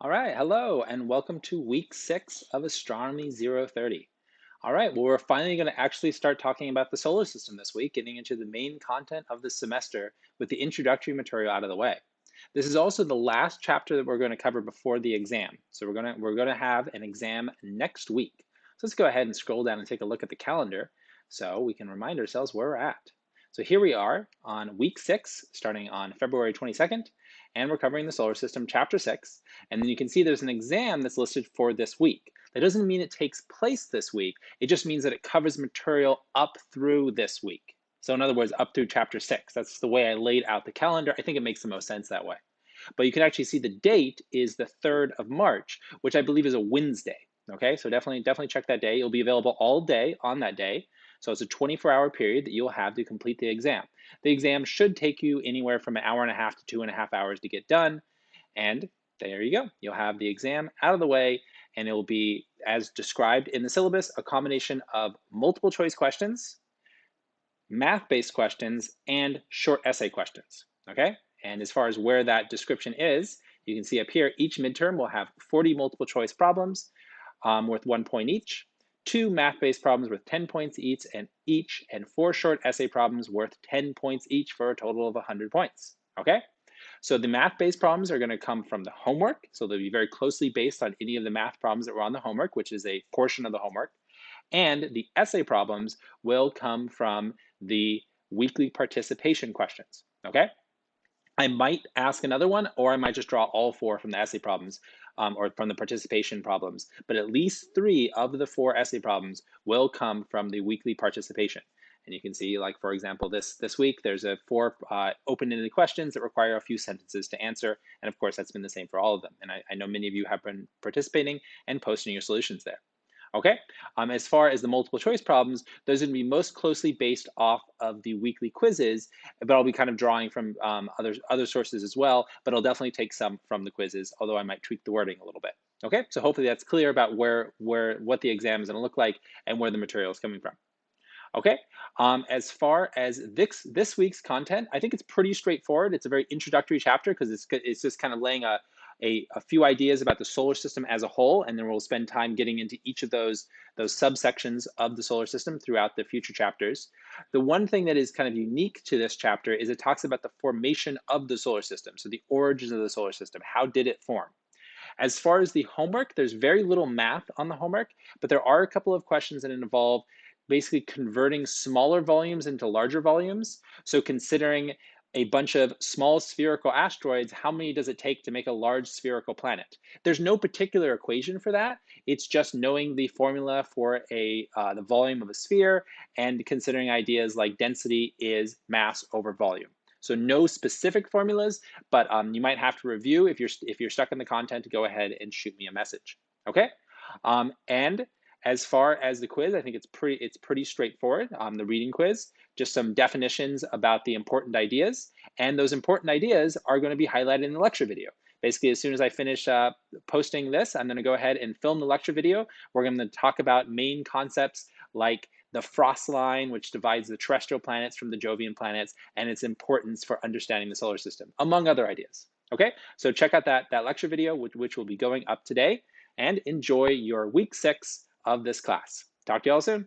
All right, hello, and welcome to week 6 of Astronomy 030. All right, well, we're finally going to actually start talking about the solar system this week, getting into the main content of the semester with the introductory material out of the way. This is also the last chapter that we're going to cover before the exam. So we're going to have an exam next week. So let's go ahead and scroll down and take a look at the calendar so we can remind ourselves where we're at. So here we are on week 6, starting on February 22nd, and we're covering the solar system, chapter 6. And then you can see there's an exam that's listed for this week. That doesn't mean it takes place this week. It just means that it covers material up through this week. So in other words, up through chapter 6. That's the way I laid out the calendar. I think it makes the most sense that way. But you can actually see the date is the 3rd of March, which I believe is a Wednesday. Okay, so definitely check that day. It'll be available all day on that day. So it's a 24-hour period that you'll have to complete the exam. The exam should take you anywhere from an hour and a half to 2.5 hours to get done. And there you go. You'll have the exam out of the way, and it will be, as described in the syllabus, a combination of multiple choice questions, math-based questions, and short essay questions, okay? And as far as where that description is, you can see up here, each midterm will have 40 multiple choice problems worth 1 point each, 2 math-based problems worth 10 points and 4 short essay problems worth 10 points each for a total of 100 points, okay? So the math-based problems are going to come from the homework. So they'll be very closely based on any of the math problems that were on the homework, which is a portion of the homework. And the essay problems will come from the weekly participation questions, okay? I might ask another one, or I might just draw all 4 from the essay problems or from the participation problems. But at least 3 of the 4 essay problems will come from the weekly participation. And you can see, like, for example, this week, there's 4 open-ended questions that require a few sentences to answer. And of course, that's been the same for all of them. And I know many of you have been participating and posting your solutions there. Okay, as far as the multiple choice problems, those are going to be most closely based off of the weekly quizzes, but I'll be kind of drawing from other sources as well, but I'll definitely take some from the quizzes, although I might tweak the wording a little bit. Okay, so hopefully that's clear about what the exam is going to look like and where the material is coming from. Okay, as far as this week's content, I think it's pretty straightforward. It's a very introductory chapter because it's just kind of laying a few ideas about the solar system as a whole, and then we'll spend time getting into each of those subsections of the solar system throughout the future chapters. The one thing that is kind of unique to this chapter is it talks about the formation of the solar system, so the origins of the solar system. How did it form? As far as the homework, there's very little math on the homework, but there are a couple of questions that involve basically converting smaller volumes into larger volumes. So considering a bunch of small spherical asteroids, how many does it take to make a large spherical planet? There's no particular equation for that. It's just knowing the formula for the volume of a sphere and considering ideas like density is mass over volume. So no specific formulas, but you might have to review. If you're stuck in the content, go ahead and shoot me a message. Okay, and as far as the quiz, I think it's pretty straightforward. The reading quiz, just some definitions about the important ideas, and those important ideas are going to be highlighted in the lecture video. Basically, as soon as I finish posting this, I'm going to go ahead and film the lecture video. We're going to talk about main concepts like the frost line, which divides the terrestrial planets from the Jovian planets, and its importance for understanding the solar system, among other ideas. Okay, so check out that lecture video, which will be going up today, and enjoy your week 6 of this class. Talk to you all soon.